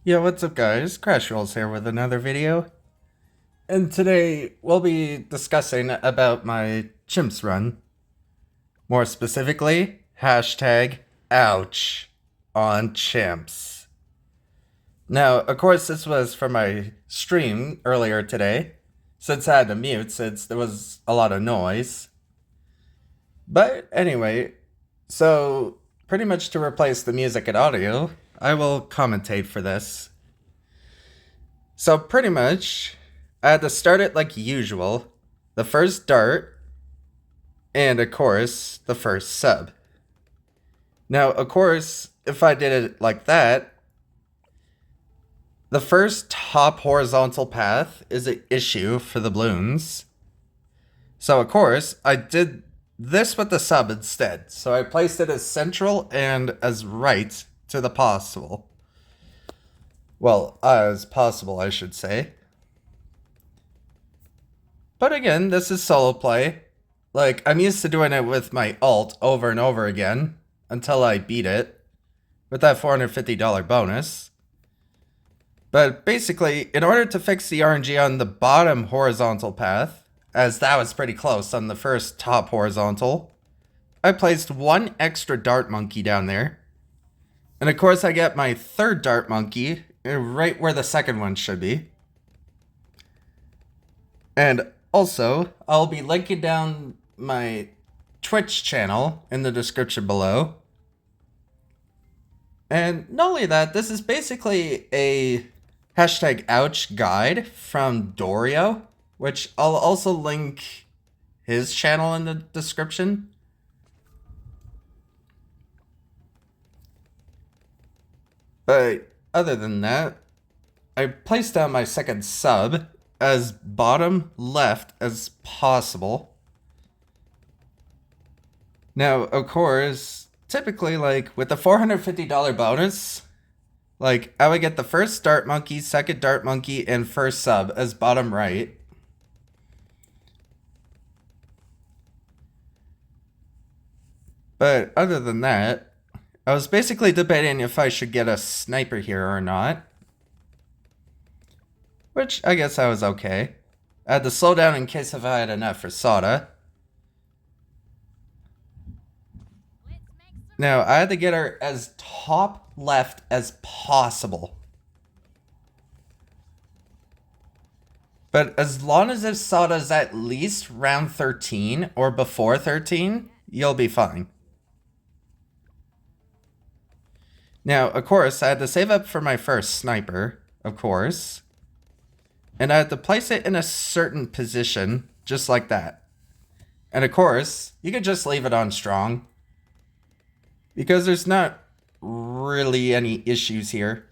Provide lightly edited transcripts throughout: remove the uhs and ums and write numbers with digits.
Yo, what's up guys? Crash Rolls here with another video. And today we'll be discussing about my Chimps run. More specifically, hashtag ouch on Chimps. Now, of course, this was for my stream earlier today, since I had to mute since there was a lot of noise. But anyway, so pretty much to replace the music and audio, I will commentate for this. So pretty much, I had to start it like usual. The first dart, and of course, the first sub. Now, of course, if I did it like that, the first top horizontal path is an issue for the balloons. So of course, I did this with the sub instead. So I placed it as central and as right to the possible. Well, as possible, I should say. But again, this is solo play. Like, I'm used to doing it with my alt over and over again until I beat it with that $450 bonus. But basically, in order to fix the RNG on the bottom horizontal path, as that was pretty close on the first top horizontal, I placed one extra dart monkey down there. And of course, I get my third dart monkey right where the second one should be. And also, I'll be linking down my Twitch channel in the description below. And not only that, this is basically a hashtag ouch guide from Doreo, which I'll also link his channel in the description. But other than that, I placed down my second sub as bottom left as possible. Now, of course, typically, like, with the $450 bonus, like, I would get the first dart monkey, second dart monkey, and first sub as bottom right. But other than that, I was basically debating if I should get a sniper here or not. Which I guess I was okay. I had to slow down in case if I had enough for soda. Now, I had to get her as top left as possible. But as long as this soda's at least round 13 or before 13, you'll be fine. Now, of course, I had to save up for my first sniper, of course. And I had to place it in a certain position, just like that. And of course, you could just leave it on strong, because there's not really any issues here.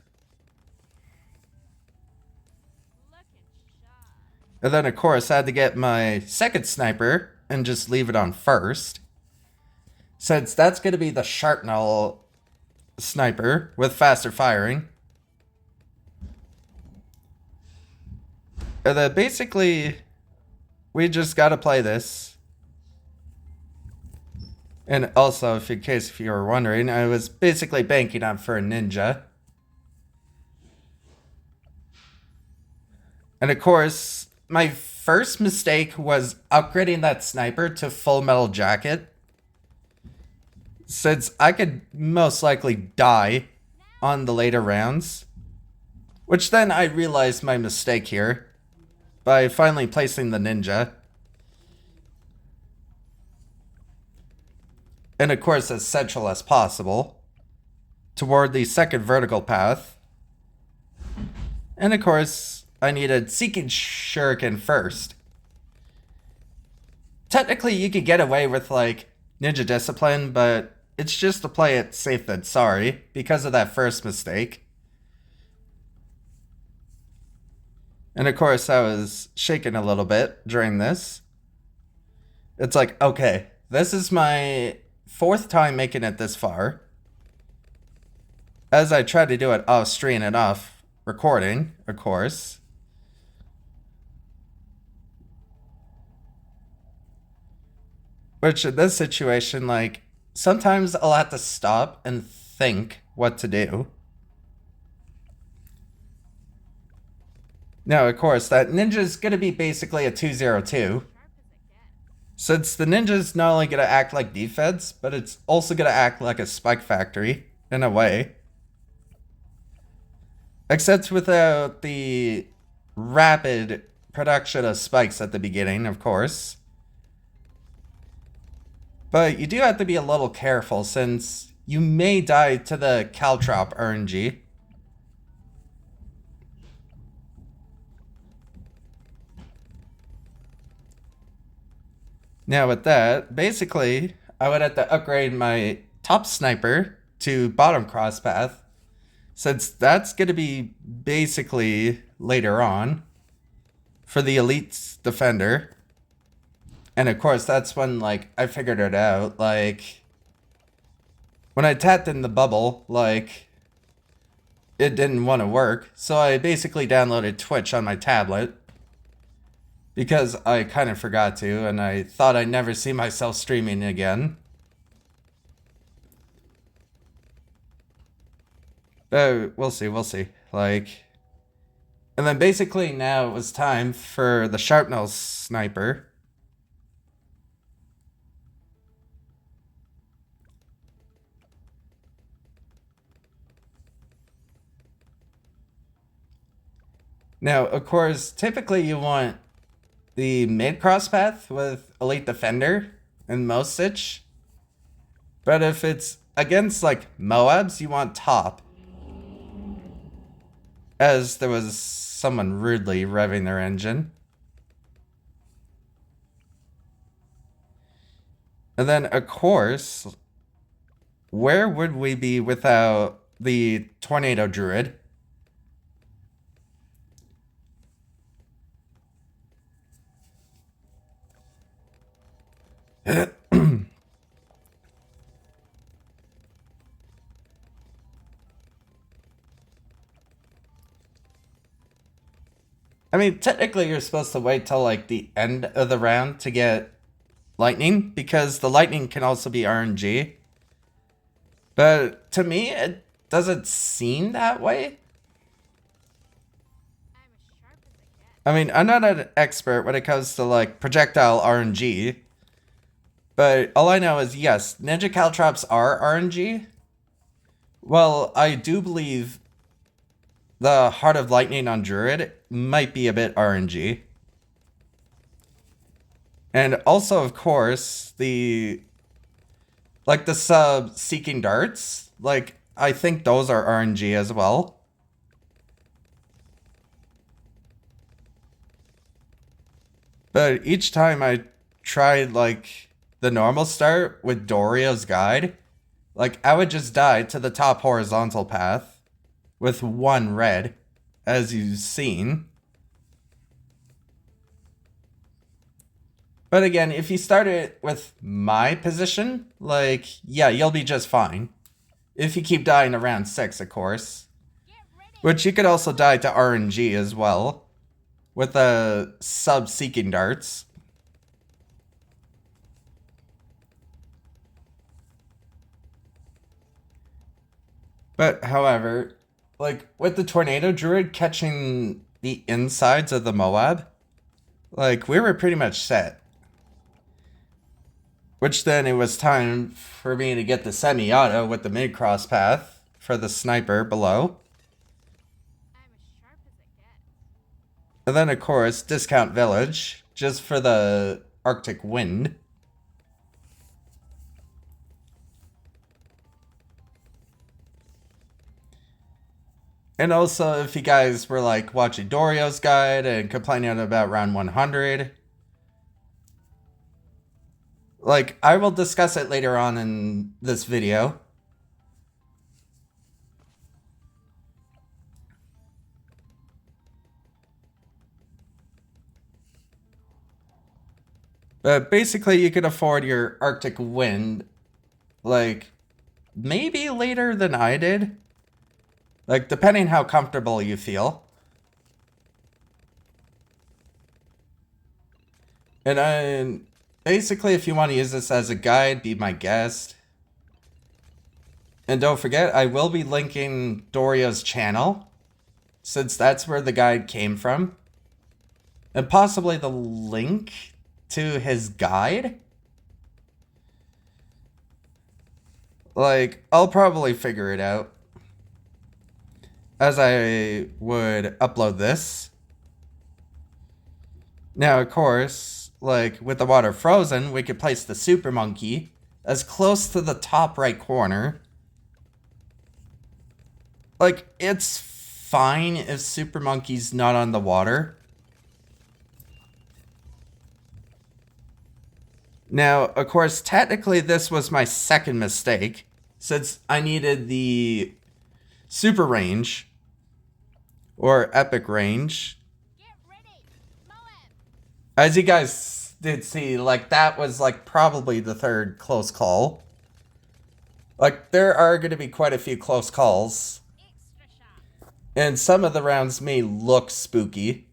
And then of course, I had to get my second sniper and just leave it on first, since that's going to be the sharpnel sniper with faster firing. And then basically, we just gotta play this. And also, in case if you were wondering, I was basically banking on for a ninja. And of course, my first mistake was upgrading that sniper to full metal jacket, since I could most likely die on the later rounds. Which then I realized my mistake here by finally placing the ninja. And of course, as central as possible toward the second vertical path. And of course, I needed Seeking Shuriken first. Technically, you could get away with, like, Ninja Discipline, but it's just to play it safe than sorry because of that first mistake. And of course, I was shaking a little bit during this. It's like, okay, this is my fourth time making it this far, as I try to do it off stream and off recording, of course. Which in this situation, like, sometimes I'll have to stop and think what to do. Now, of course, that ninja's gonna be basically a 202. Since the ninja's not only gonna act like defense, but it's also gonna act like a spike factory, in a way. Except without the rapid production of spikes at the beginning, of course. But you do have to be a little careful since you may die to the Caltrop RNG. Now with that, basically, I would have to upgrade my top sniper to bottom crosspath, since that's going to be basically later on for the elite defender. And of course, that's when, like, I figured it out. Like, when I tapped in the bubble, like, it didn't want to work. So I basically downloaded Twitch on my tablet. Because I kind of forgot to, and I thought I'd never see myself streaming again. We'll see, we'll see. Like, and then basically now it was time for the Sharpnose Sniper. Now, of course, typically you want the mid crosspath with Elite Defender and most Stitch. But if it's against like MOABs, you want top. As there was someone rudely revving their engine. And then, of course, where would we be without the Tornado Druid? I mean, technically you're supposed to wait till like the end of the round to get lightning, because the lightning can also be RNG. But to me, it doesn't seem that way. I mean, I'm not an expert when it comes to like projectile RNG. But all I know is, yes, Ninja Caltrops are RNG. Well, I do believe the Heart of Lightning on Druid might be a bit RNG. And also, of course, the sub Seeking Darts, like, I think those are RNG as well. But each time I tried, like, the normal start with Doreo's guide, like, I would just die to the top horizontal path with one red, as you've seen. But again, if you start it with my position, like, yeah, you'll be just fine. If you keep dying around 6, of course. Which you could also die to RNG as well, with the sub-Seeking Darts. But, however, like, with the Tornado Druid catching the insides of the MOAB, like, we were pretty much set. Which then it was time for me to get the semi-auto with the mid-cross path for the sniper below. And then, of course, discount Village, just for the Arctic Wind. And also, if you guys were like watching Doreo's guide and complaining about round 100, like, I will discuss it later on in this video. But basically, you can afford your Arctic Wind, like, maybe later than I did. Like, depending how comfortable you feel. And basically, if you want to use this as a guide, be my guest. And don't forget, I will be linking Doreo's channel since that's where the guide came from. And possibly the link to his guide. Like, I'll probably figure it out as I would upload this. Now, of course, like with the water frozen, we could place the super monkey as close to the top right corner. Like, it's fine if super monkey's not on the water. Now, of course, technically this was my second mistake, since I needed the super range, or epic range. Get ready, MOAB. As you guys did see, like, that was, like, probably the third close call. Like, there are going to be quite a few close calls. Extra sharp. And some of the rounds may look spooky.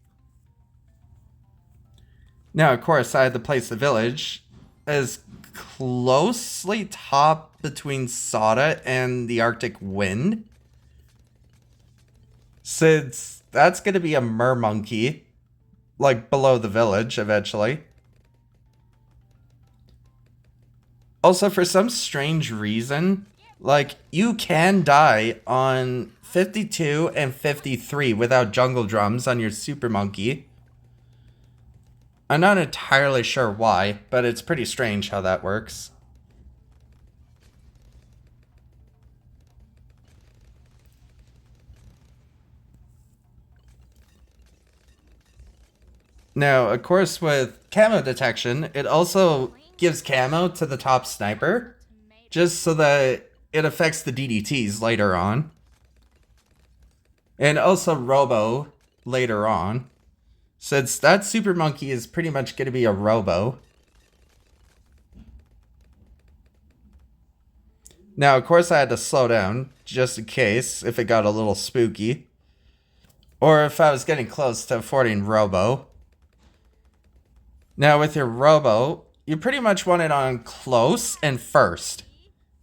Now, of course, I had to place the village as closely top between Soda and the Arctic Wind, since that's going to be a mermonkey, like below the village eventually. Also, for some strange reason, like, you can die on 52 and 53 without jungle drums on your super monkey. I'm not entirely sure why, but it's pretty strange how that works. Now, of course, with camo detection, it also gives camo to the top sniper, just so that it affects the DDTs later on. And also Robo later on, since that super monkey is pretty much going to be a Robo. Now, of course, I had to slow down, just in case, if it got a little spooky. Or if I was getting close to affording Robo. Now, with your Robo, you pretty much want it on close and first.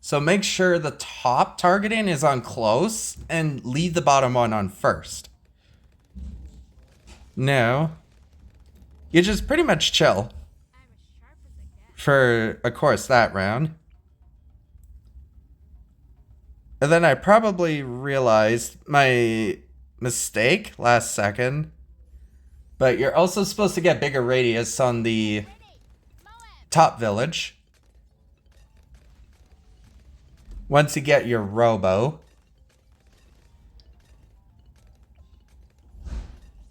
So make sure the top targeting is on close and leave the bottom one on first. Now, you just pretty much chill I'm as sharp as it gets. for, of course, that round. And then I probably realized my mistake last second. But you're also supposed to get bigger radius on the Ready, MOAB. top village once you get your Robo.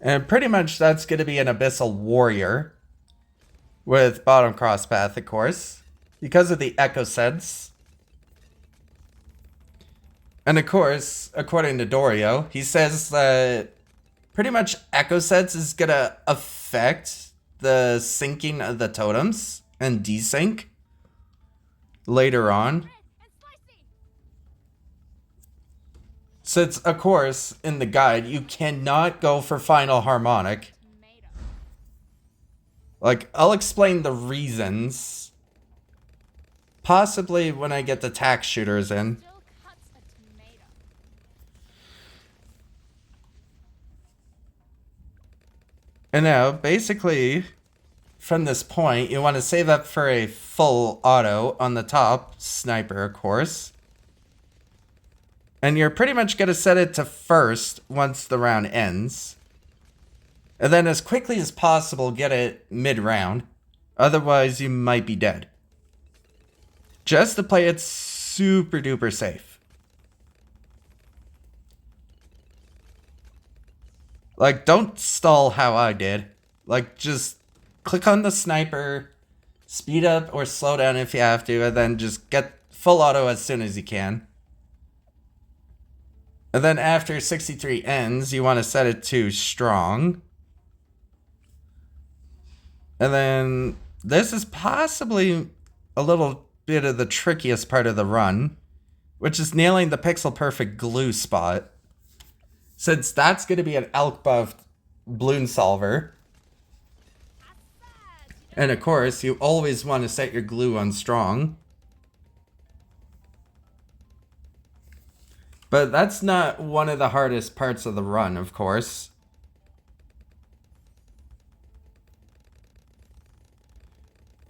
And pretty much that's going to be an Abyssal Warrior with bottom crosspath, of course, because of the Echo Sense. And of course, according to Doreo, he says that pretty much Echo Sense is going to affect the syncing of the totems and desync later on. Red and slicey. Since, of course, in the guide, you cannot go for final harmonic. Tomato. Like, I'll explain the reasons, possibly when I get the tax shooters in. Still cuts a tomato. And now, basically, from this point, you want to save up for a full auto on the top sniper, of course. And you're pretty much going to set it to first once the round ends. And then as quickly as possible, get it mid-round. Otherwise, you might be dead. Just to play it super duper safe. Like, don't stall how I did. Like, just click on the sniper, speed up or slow down if you have to, and then just get full auto as soon as you can. And then after 63 ends, you want to set it to strong. And then this is possibly a little bit of the trickiest part of the run, which is nailing the pixel perfect glue spot. Since that's going to be an elk buffed balloon solver. And of course, you always want to set your glue on strong. But that's not one of the hardest parts of the run, of course.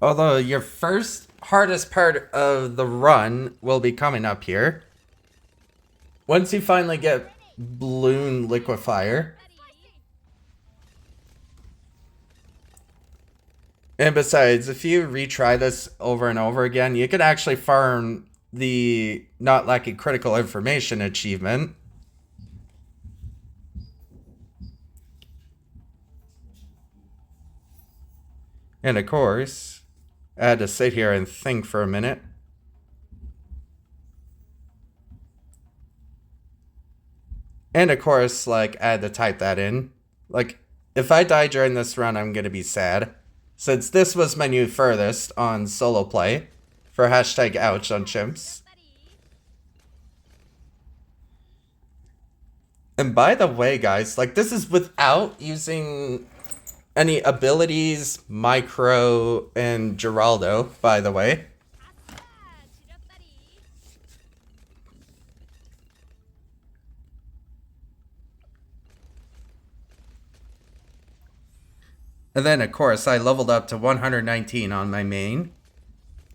Although your first hardest part of the run will be coming up here. Once you finally get Balloon Liquefier. And besides, if you retry this over and over again, you could actually farm the not lacking critical information achievement. And of course, I had to sit here and think for a minute. And of course, like, I had to type that in. Like, if I die during this run, I'm gonna be sad. Since this was my new furthest on solo play for hashtag ouch on Chimps. And by the way, guys, like, this is without using any abilities, Micro, and Geraldo, by the way. And then, of course, I leveled up to 119 on my main.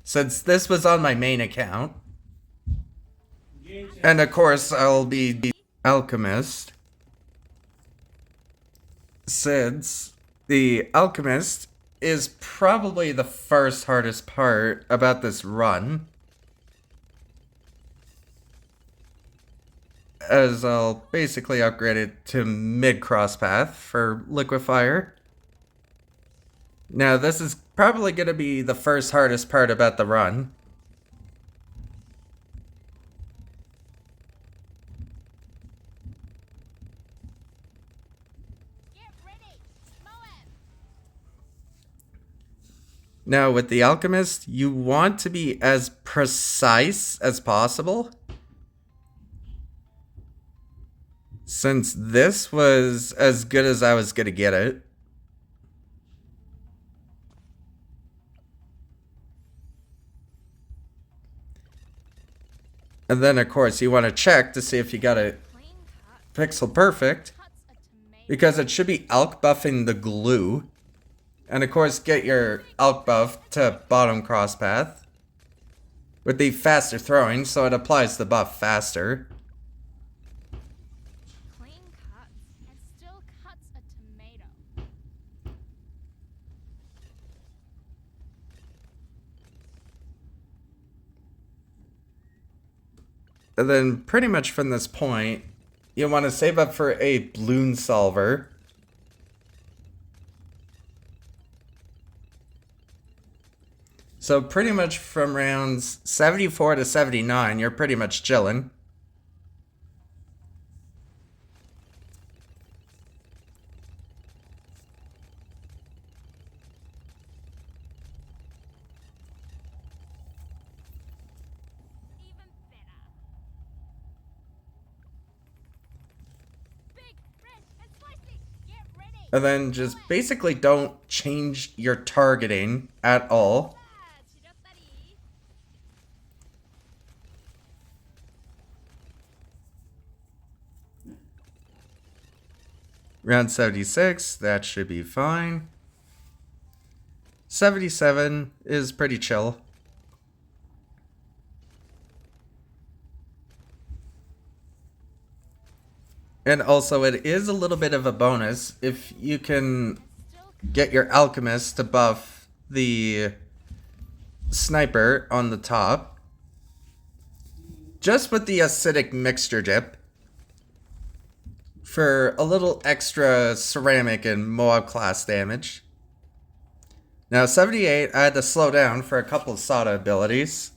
Since this was on my main account. And of course, I'll be the Alchemist. Since the Alchemist is probably the first hardest part about this run. As I'll basically upgrade it to mid-cross path for Liquefier. Now, this is probably going to be the first hardest part about the run. Get ready. MOAB. Now, with the Alchemist, you want to be as precise as possible. Since this was as good as I was going to get it. And then, of course, you want to check to see if you got it Clean cut. pixel perfect. Cuts a tomato. Because it should be alch buffing the glue. And, of course, get your alch buff to bottom cross path. With the faster throwing, so it applies the buff faster. Clean cuts and still cuts a tomato. And then pretty much from this point, you want to save up for a balloon solver. So pretty much from rounds 74 to 79, you're pretty much chilling. Even better. Big, red, and spicy. Get ready. And then just basically don't change your targeting at all. Round 76, that should be fine. 77 is pretty chill. And also, it is a little bit of a bonus if you can get your Alchemist to buff the sniper on the top. Just with the acidic mixture dip. For a little extra ceramic and MOAB class damage. Now 78, I had to slow down for a couple of Sada abilities.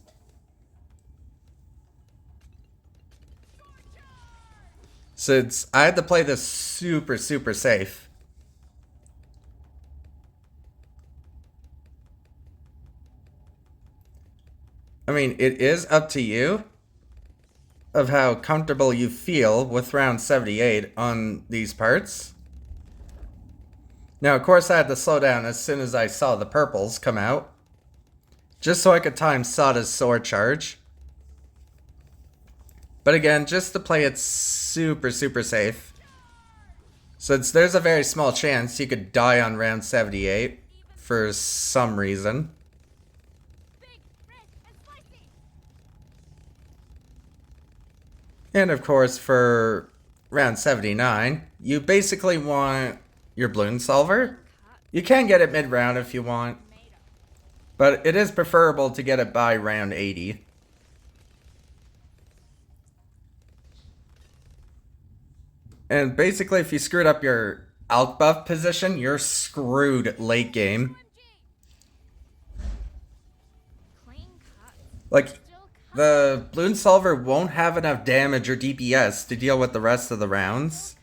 Since I had to play this super safe. I mean, it is up to you of how comfortable you feel with round 78 on these parts. Now, of course, I had to slow down as soon as I saw the purples come out. Just so I could time Sada's sword charge. But again, just to play it super, super safe. Since there's a very small chance you could die on round 78 for some reason. And of course, for round 79, you basically want your balloon solver. You can get it mid-round if you want, but it is preferable to get it by round 80. And basically, if you screwed up your Alch buff position, you're screwed late game. Like, the balloon solver won't have enough damage or DPS to deal with the rest of the rounds.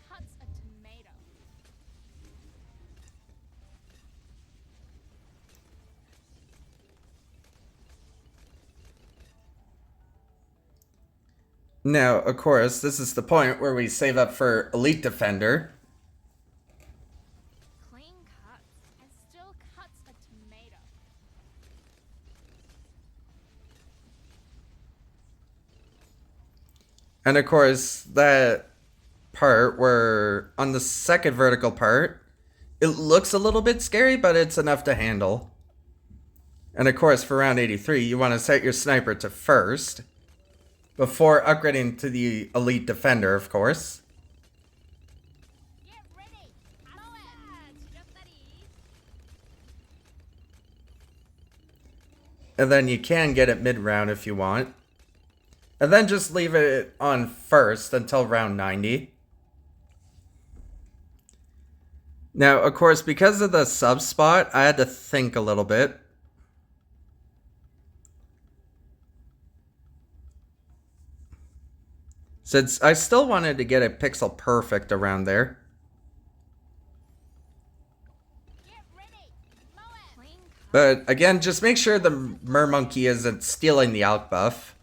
Now, of course, this is the point where we save up for Elite Defender. Clean cuts and still cuts a tomato. And of course, that part where on the second vertical part, it looks a little bit scary, but it's enough to handle. And of course, for round 83, you want to set your sniper to first before upgrading to the Elite Defender, of course. Get ready. MOAB. And then you can get it mid-round if you want. And then just leave it on first until round 90. Now, of course, because of the sub spot, I had to think a little bit. Since I still wanted to get it pixel perfect around there. Get ready. MOAB. But again, just make sure the mermonkey isn't stealing the Alch buff.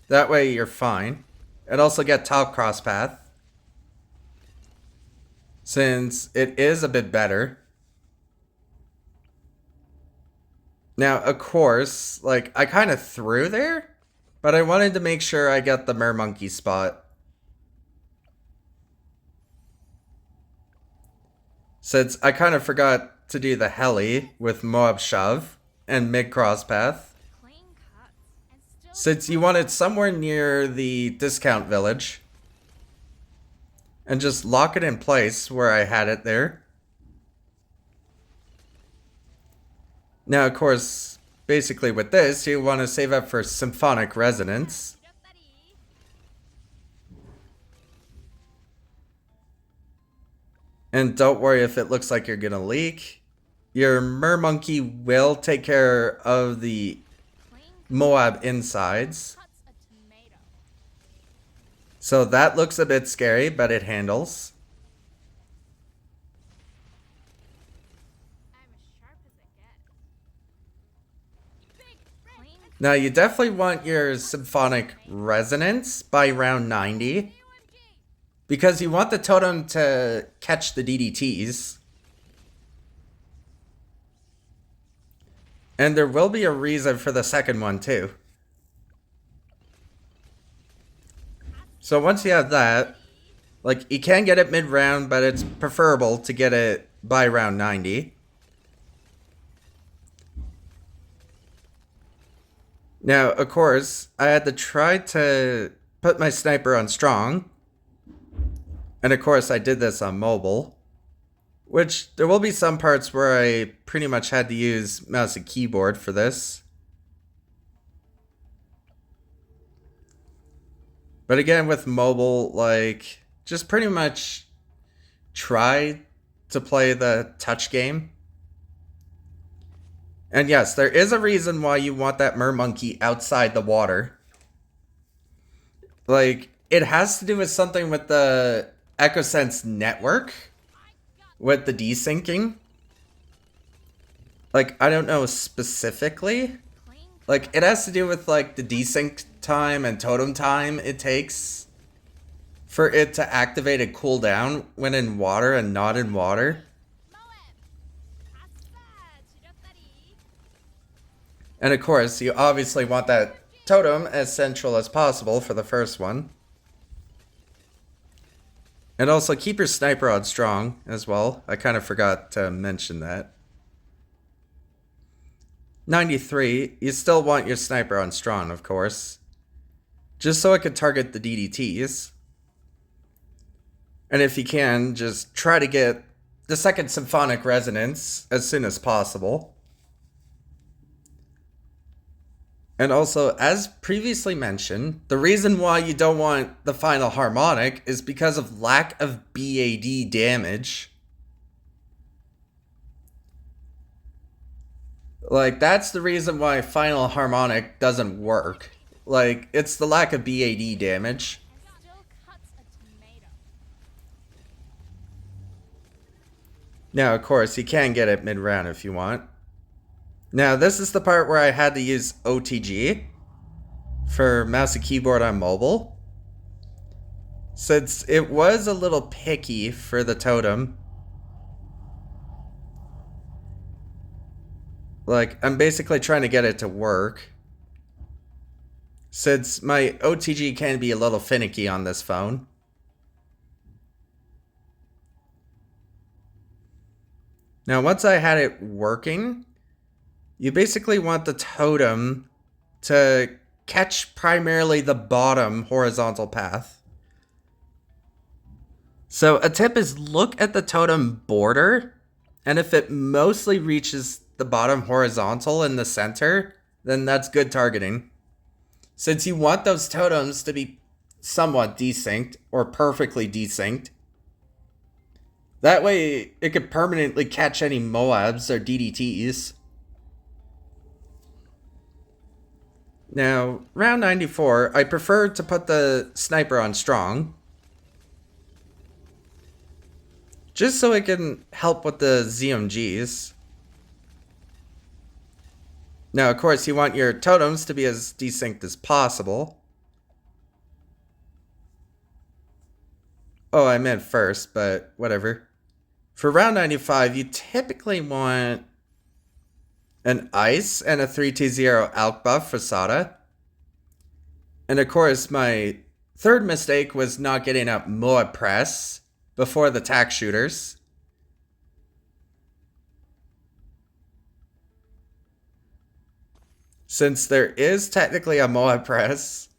That way you're fine. And also get top cross path, since it is a bit better. Now, of course, like, I kind of threw there, but I wanted to make sure I got the mermonkey spot. Since I kind of forgot to do the heli with MOAB shove and mid cross path. Clean cuts and still Since you want it somewhere near the discount village. And just lock it in place where I had it there. Now, of course, basically with this, you want to save up for Symphonic Resonance. And don't worry if it looks like you're gonna leak. Your mermonkey will take care of the MOAB insides. cuts a tomato. So that looks a bit scary, but it handles. I'm as sharp as it gets. Big clean Now you definitely want your Symphonic Resonance by round 90. Because you want the totem to catch the DDTs. And there will be a reason for the second one too. So once you have that, like, you can get it mid-round, but it's preferable to get it by round 90. Now, of course, I had to try to put my sniper on strong. And of course, I did this on mobile. Which, there will be some parts where I pretty much had to use mouse and keyboard for this. But again, with mobile, like, just pretty much try to play the touch game. And yes, there is a reason why you want that mermonkey outside the water. Like, it has to do with something with the EchoSense network. With the desyncing. Like, I don't know specifically. Like, it has to do with, like, the desync time and totem time it takes for it to activate a cooldown when in water and not in water. And of course, you obviously want that totem as central as possible for the first one. And also keep your sniper on strong as well. I kind of forgot to mention that. 93, you still want your sniper on strong, of course. Just so it can target the DDTs. And if you can, just try to get the second Symphonic resonance as soon as possible. And also, as previously mentioned, the reason why you don't want the final harmonic is because of lack of BAD damage. Like, that's the reason why final harmonic doesn't work. Like, it's the lack of BAD damage. Still cuts a tomato. Now, of course, you can get it mid-round if you want. Now, this is the part where I had to use OTG for mouse and keyboard on mobile, since it was a little picky for the totem. Like, I'm basically trying to get it to work, since my OTG can be a little finicky on this phone. Now, once I had it working, you basically want the totem to catch primarily the bottom horizontal path. So a tip is look at the totem border, and if it mostly reaches the bottom horizontal in the center, then that's good targeting. Since you want those totems to be somewhat desynced or perfectly desynced. That way it could permanently catch any MOABs or DDTs. Now, round 94, I prefer to put the sniper on strong, just so it can help with the ZMGs. Now, of course, you want your totems to be as desynced as possible. Oh, I meant first, but whatever. For round 95, you typically want an ice and a 3T0 alch buff for Sada. And of course, my third mistake was not getting up MOAB press before the tack shooters. Since there is technically a MOAB press,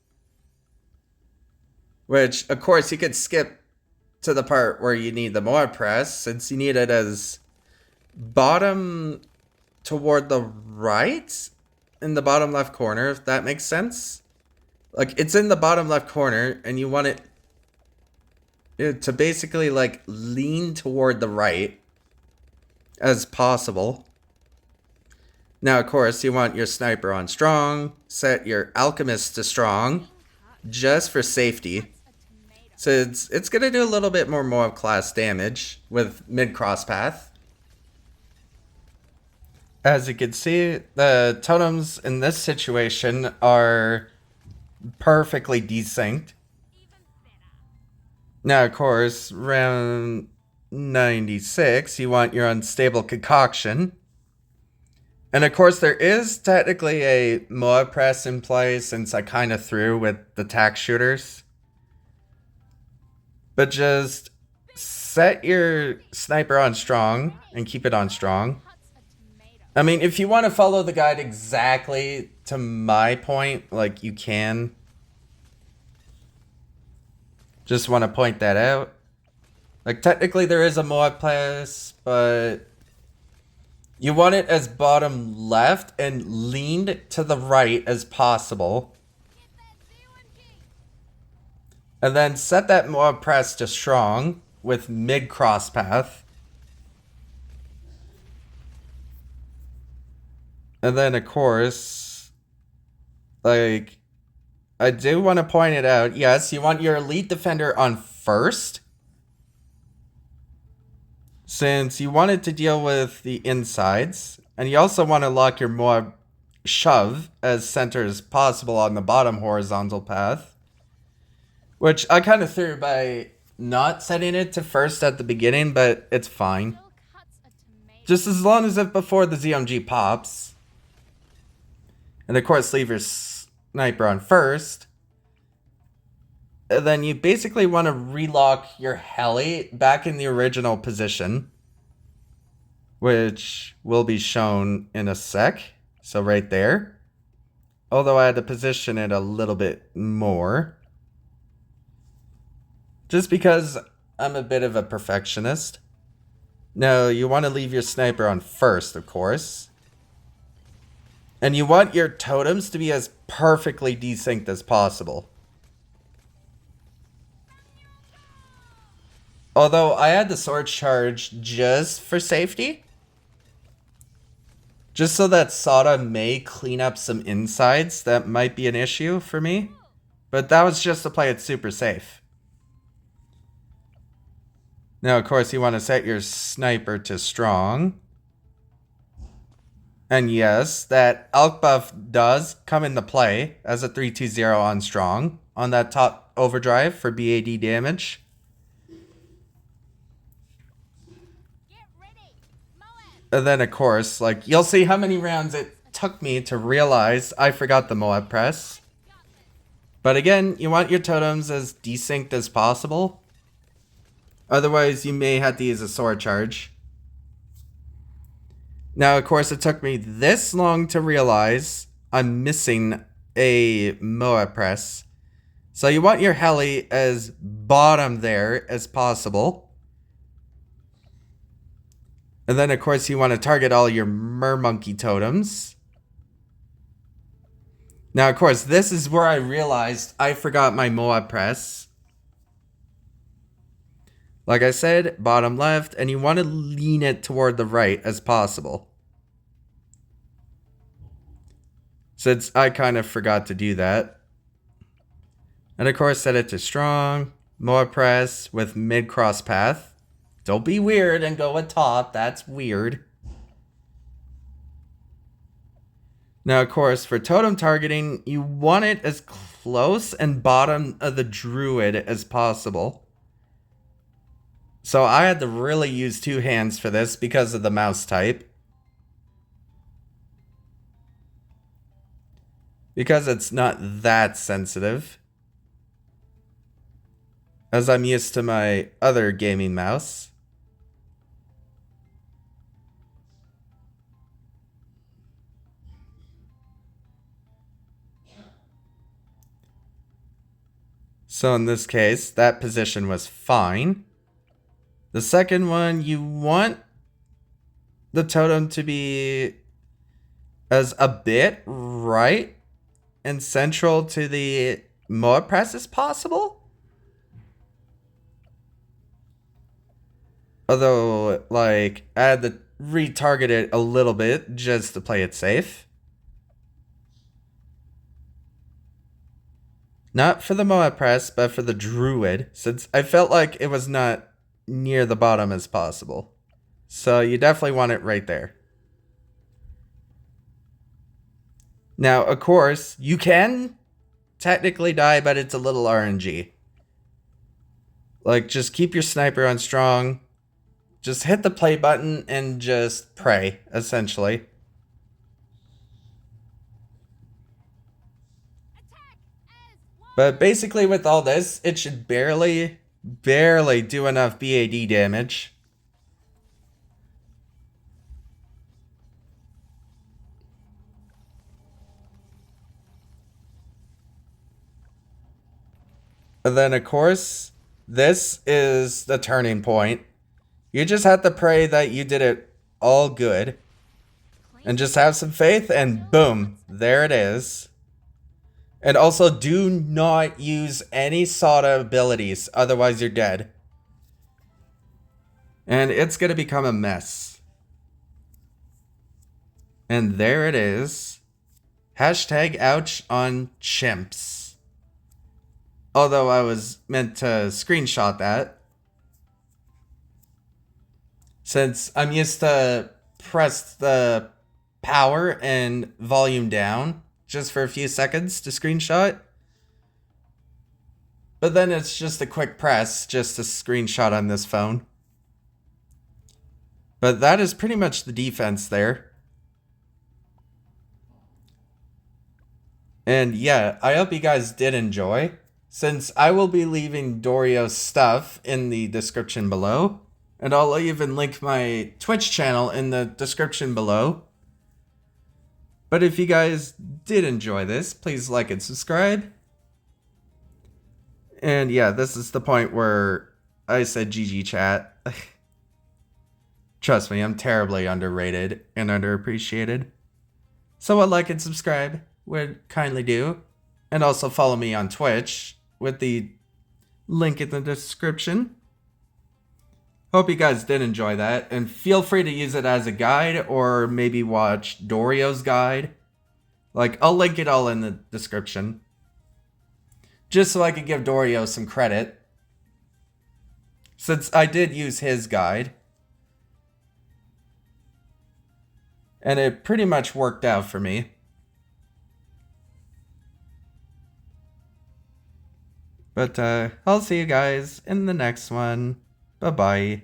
which of course you could skip to the part where you need the MOAB press, since you need it as bottom toward the right in the bottom left corner, if that makes sense. Like, it's in the bottom left corner and you want it to basically like lean toward the right as possible. Now, of course, you want your sniper on strong, set your Alchemist to strong just for safety. So it's going to do a little bit more MOAB class damage with mid cross path. As you can see, the totems in this situation are perfectly desynced. Now, of course, round 96, you want your unstable concoction. And of course, there is technically a MOAB press in place, since I kind of threw with the tack shooters. But just set your sniper on strong and keep it on strong. I mean, if you want to follow the guide exactly to my point, like, you can. Just want to point that out. Like, technically there is a MOAB press, but you want it as bottom left and leaned to the right as possible. And then set that MOAB press to strong with mid cross path. And then, of course, like, I do want to point it out. Yes, you want your elite defender on first, since you wanted to deal with the insides. And you also want to lock your MOAB shove as center as possible on the bottom horizontal path, which I kind of threw by not setting it to first at the beginning, but it's fine. Just as long as it before the ZMG pops. And of course, leave your sniper on first. And then you basically want to relock your heli back in the original position, which will be shown in a sec. So right there. Although I had to position it a little bit more. Just because I'm a bit of a perfectionist. No, you want to leave your sniper on first, of course. And you want your totems to be as perfectly desynced as possible. Although I had the sword charge just for safety. Just so that Sada may clean up some insides that might be an issue for me. But that was just to play it super safe. Now, of course, you want to set your sniper to strong. And yes, that Alch buff does come into play as a 3-2-0 on strong on that top overdrive for BAD damage. And then, of course, like, you'll see how many rounds it took me to realize I forgot the MOAB press. But again, you want your totems as desynced as possible. Otherwise, you may have to use a sword charge. Now, of course, it took me this long to realize I'm missing a MOAB press. So you want your heli as bottom there as possible. And then, of course, you want to target all your mermonkey totems. Now, of course, this is where I realized I forgot my MOAB press. Like I said, bottom left, and you want to lean it toward the right as possible. Since I kind of forgot to do that. And of course, set it to strong, MOAB press with mid-cross path. Don't be weird and go at top, that's weird. Now, of course, for totem targeting, you want it as close and bottom of the Druid as possible. So I had to really use two hands for this because of the mouse type. Because it's not that sensitive. As I'm used to my other gaming mouse. So in this case, that position was fine. The second one, you want the totem to be as a bit right and central to the MOAB press as possible. Although, like, I had to retarget it a little bit just to play it safe. Not for the MOAB press, but for the Druid, since I felt like it was not near the bottom as possible. So you definitely want it right there. Now, of course, you can technically die, but it's a little RNG. Like, just keep your sniper on strong. Just hit the play button and just pray, essentially. But basically with all this, it should barely do enough BAD damage. And then, of course, this is the turning point. You just have to pray that you did it all good. And just have some faith, and boom, there it is. And also, do not use any Sada abilities, otherwise you're dead. And it's going to become a mess. And there it is. Hashtag ouch on Chimps. Although I was meant to screenshot that. Since I'm used to press the power and volume down just for a few seconds to screenshot. But then it's just a quick press just to screenshot on this phone. But that is pretty much the defense there. And yeah, I hope you guys did enjoy. since I will be leaving Doreo's stuff in the description below, and I'll even link my Twitch channel in the description below. But if you guys did enjoy this, please like and subscribe. And yeah, this is the point where I said GG chat. Trust me, I'm terribly underrated and underappreciated. So a like and subscribe would kindly do. And also follow me on Twitch with the link in the description. Hope you guys did enjoy that. And feel free to use it as a guide or maybe watch Doreo's guide. Like, I'll link it all in the description. Just so I could give Doreo some credit. Since I did use his guide. And it pretty much worked out for me. But I'll see you guys in the next one. Bye-bye.